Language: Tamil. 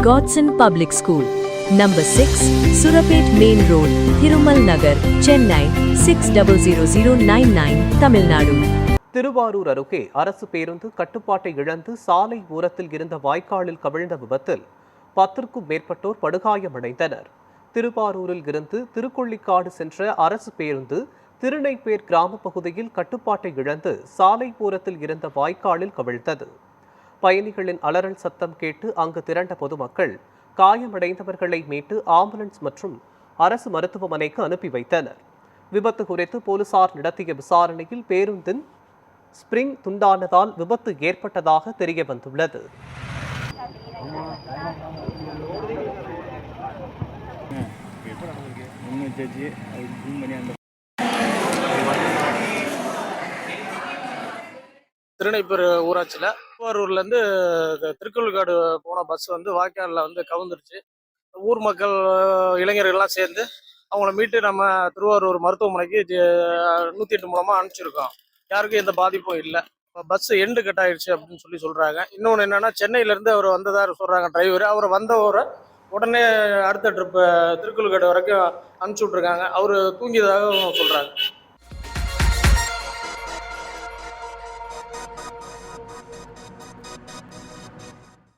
Godson Public School, Number 6, Surapet Main Road, Thirumal Nagar, Chennai 600099, Tamil Nadu. Thiruvarur அருகே அரசு பேருந்து கட்டுப்பாட்டை இழந்து சாலை ஓரத்தில் இருந்த வாய்க்காலில் கவிழ்ந்த விபத்தில் 10க்கும் மேற்பட்டோர் படுகாயமடைந்தனர். திருவாரூரில் இருந்து திருக்கொள்ளிக்காடு சென்ற அரசு பேருந்து திருநெய்ப்பேர் கிராம பகுதியில் கட்டுப்பாட்டை இழந்து சாலை ஓரத்தில் இருந்த வாய்க்காலில் கவிழ்ந்தது. பயணிகளின் அலறல் சத்தம் கேட்டு அங்கு திரண்ட பொதுமக்கள் காயமடைந்தவர்களை மீட்டு ஆம்புலன்ஸ் மற்றும் அரசு மருத்துவமனைக்கு அனுப்பி வைத்தனர். விபத்து குறித்து போலீசார் நடத்திய விசாரணையில் பேருந்தின் ஸ்பிரிங் துண்டானதால் விபத்து ஏற்பட்டதாக தெரிய வந்துள்ளது. திருநெய்ப்பேர் ஊராட்சியில் திருவாரூர்லேருந்து திருக்கொள்ளிக்காடு போன பஸ் வந்து வாய்க்காலில் வந்து கவுந்துருச்சு. ஊர் மக்கள் இளைஞர்கள்லாம் சேர்ந்து அவங்கள மீட்டு நம்ம திருவாரூர் மருத்துவமனைக்கு 108 மூலமாக அனுப்பிச்சிருக்கோம். யாருக்கும் எந்த பாதிப்பும் இல்லை. இப்போ பஸ் எண்டு கட் ஆயிடுச்சு அப்படின்னு சொல்கிறாங்க. இன்னொன்று என்னென்னா, சென்னையிலேருந்து அவர் வந்ததாக சொல்கிறாங்க டிரைவர். அவர் வந்தவரை உடனே அடுத்த ட்ரிப்பு திருக்கொள்ளிக்காடு வரைக்கும் அனுப்பிச்சி விட்ருக்காங்க. அவர் தூங்கியதாக சொல்கிறாங்க.